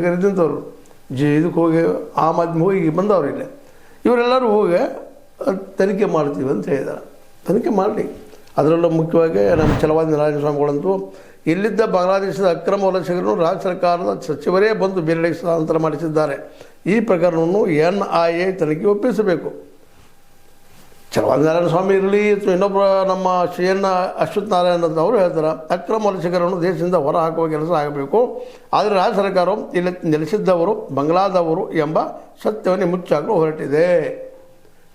ಕರೆದಂಥವ್ರು ಇದಕ್ಕೆ ಹೋಗಿ ಆಮ್ ಆದ್ಮಿ ಹೋಗಿ ಈಗ ಬಂದವ್ರು ಇಲ್ಲಿ ಇವರೆಲ್ಲರೂ ಹೋಗಿ ತನಿಖೆ ಮಾಡ್ತೀವಿ ಅಂತ ಹೇಳಿದ್ದಾರೆ. ತನಿಖೆ ಮಾಡಲಿ. ಅದರಲ್ಲೂ ಮುಖ್ಯವಾಗಿ ನಮ್ಮ ಛಲವಾದಿ ನಾರಾಯಣಸ್ವಾಮಿಗಳಂತೂ ಇಲ್ಲಿದ್ದ ಬಾಂಗ್ಲಾದೇಶದ ಅಕ್ರಮ ವಲಸಿಗರನ್ನು ರಾಜ್ಯ ಸರ್ಕಾರದ ಸಚಿವರೇ ಬಂದು ಬೇರೆಡೆಗೆ ಸ್ಥಳಾಂತರ ಮಾಡಿಸಿದ್ದಾರೆ. ಈ ಪ್ರಕರಣವನ್ನು NIA ತನಿಖೆ ಒಪ್ಪಿಸಬೇಕು. ಛಲವಾದಿ ನಾರಾಯಣಸ್ವಾಮಿ ಇರಲಿ ಅಥವಾ ಇನ್ನೊಬ್ಬ ನಮ್ಮ CN ಅಶ್ವಥ್ ನಾರಾಯಣ ಅಂತ ಅವರು ಹೇಳ್ತಾರೆ, ಅಕ್ರಮ ವಲಸಿಗರನ್ನು ದೇಶದಿಂದ ಹೊರ ಹಾಕುವ ಕೆಲಸ ಆಗಬೇಕು. ಆದರೆ ರಾಜ್ಯ ಸರ್ಕಾರವು ಇಲ್ಲಿ ನೆಲೆಸಿದ್ದವರು ಬಂಗ್ಲಾದವರು ಎಂಬ ಸತ್ಯವನ್ನು ಮುಚ್ಚಾಕಲು ಹೊರಟಿದೆ.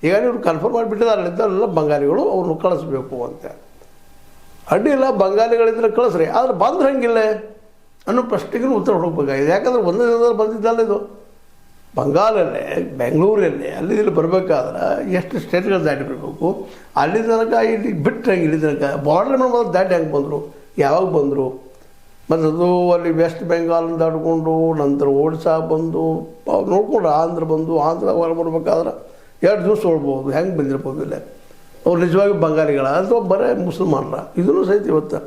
ಈಗ ಇವರು ಕನ್ಫರ್ಮ್ ಮಾಡಿಬಿಟ್ಟಿದ್ದಾರೆ, ಇದ್ದಲ್ಲ ಬಂಗಾಳಿಗಳು ಅವ್ರನ್ನ ಕಳಿಸ್ಬೇಕು ಅಂತ. ಅಡ್ಡಿಲ್ಲ, ಬಂಗಾಳಿಗಳಿದ್ರೆ ಕಳಿಸ್ರಿ, ಆದರೆ ಬಂದ್ರೆ ಹಂಗಿಲ್ಲ ಅನ್ನೋ ಪ್ರಶ್ನೆಗೂ ಉತ್ತರ ಹುಡುಕಬೇಕಾಗಿದೆ. ಯಾಕಂದ್ರೆ ಒಂದೇ ದಿನದಲ್ಲಿ ಬಂದಿದ್ದಲ್ಲ ಇದು. ಬಂಗಾಲಲ್ಲೇ ಬೆಂಗಳೂರಲ್ಲೇ ಅಲ್ಲಿ ಇಲ್ಲಿ ಬರಬೇಕಾದ್ರೆ ಎಷ್ಟು ಸ್ಟೇಟ್ಗಳು ದಾಟಿ ಬರಬೇಕು. ಅಲ್ಲಿ ತನಕ ಇಲ್ಲಿ ಬಿಟ್ಟರೆ ಇಲ್ಲಿ ತನಕ ಬಾರ್ಡರ್ ಮೇಲೆ ದಾಟಿ ಹೆಂಗೆ ಬಂದರು, ಯಾವಾಗ ಬಂದರು? ಮತ್ತು ಅದು ಅಲ್ಲಿ ವೆಸ್ಟ್ ಬೆಂಗಾಲ್ ದಾಟ್ಕೊಂಡು ನಂತರ ಒಡಿಶಾ ಬಂದು ನೋಡ್ಕೊಂಡು ಆಂಧ್ರ ಬಂದು ಆಂಧ್ರ ಹೊರ ಬರ್ಬೇಕಾದ್ರೆ 2 ದಿವಸ ಹೋಗ್ಬೋದು. ಹೆಂಗೆ ಬಂದಿರ್ಬೋದು ಇಲ್ಲ ಅವ್ರು ನಿಜವಾಗಿ ಬಂಗಾಳಿಗಳ ಅಥವಾ ಬರೀ ಮುಸಲ್ಮಾನರ? ಇದನ್ನು ಸಹಿತ ಇವತ್ತು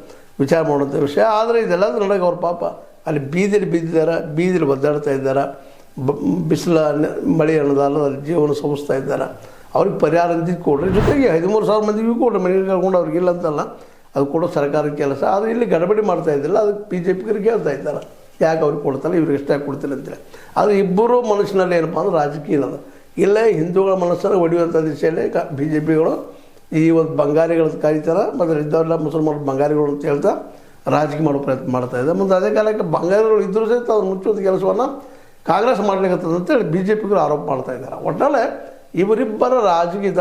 ವಿಚಾರ ಮಾಡುವಂಥ ವಿಷಯ. ಆದರೆ ಇದೆಲ್ಲ ನಡೆಗೆ ಅವ್ರ ಪಾಪ ಅಲ್ಲಿ ಬೀದಿಲಿ ಬಿದ್ದಿದ್ದಾರೆ, ಬೀದಿಲಿ ಒದ್ದಾಡ್ತಾ ಇದ್ದಾರೆ, ಬಿಸಿಲ ಮಳೆ ಅನ್ನೋದಲ್ಲ ಅಲ್ಲಿ ಜೀವನ ಸವಿಸ್ತಾ ಇದ್ದಾರೆ. ಅವ್ರಿಗೆ ಪರಿಹಾರ ಅಂತ ಕೊಡ್ರಿ. ಜೊತೆಗೆ 13,000 ಮಂದಿಗೂ ಕೊಡ್ರಿ ಮನೆಗೆ ಕರ್ಕೊಂಡು ಅವ್ರಿಗೆ ಇಲ್ಲ ಅಂತಲ್ಲ, ಅದು ಕೂಡ ಸರ್ಕಾರದ ಕೆಲಸ. ಆದರೆ ಇಲ್ಲಿ ಗಡಬಡಿ ಮಾಡ್ತಾ ಇದ್ದಿಲ್ಲ, ಅದಕ್ಕೆ BJPಗರಿಗೆ ಹೇಳ್ತಾ ಇದ್ದಾರೆ ಯಾಕೆ ಅವ್ರಿಗೆ ಕೊಡ್ತಾರೆ, ಇವ್ರಿಗೆ ಎಷ್ಟಾಗಿ ಕೊಡ್ತಿಲ್ಲ ಅಂತೇಳಿ. ಆದರೆ ಇಬ್ಬರು ಮನಸ್ಸಿನಲ್ಲಿ ಏನಪ್ಪ ಅಂದ್ರೆ ರಾಜಕೀಯ ಇಲ್ಲದ. ಇಲ್ಲೇ ಹಿಂದೂಗಳ ಮನಸ್ಸನ್ನು ಹೊಡೆಯುವಂಥ ದಿಶೆಯಲ್ಲೇ BJPಗಳು ಈ ಒಂದು ಬಂಗಾಳಿಗಳದ್ದು ಕರೀತಾರೆ, ಮತ್ತು ಇದ್ದವರೆಲ್ಲ ಮುಸಲ್ಮಾನರು ಬಂಗಾಳಿಗಳು ಅಂತ ಹೇಳ್ತಾ ರಾಜಕೀಯ ಮಾಡೋ ಪ್ರಯತ್ನ ಮಾಡ್ತಾಯಿದೆ. ಮುಂದೆ ಅದೇ ಕಾಲಕ್ಕೆ ಬಂಗಾಳಿಗಳು ಇದ್ದರೂ ಸಹಿತ ಅವ್ರು ಮುಚ್ಚುವಂಥ ಕೆಲಸವನ್ನು ಕಾಂಗ್ರೆಸ್ ಮಾಡಲಿಕ್ಕತ್ತದ ಅಂತೇಳಿ BJPಗರು ಆರೋಪ ಮಾಡ್ತಾ ಇದ್ದಾರೆ. ಒಟ್ಟಾರೆ ಇವರಿಬ್ಬರ ರಾಜಕೀಯ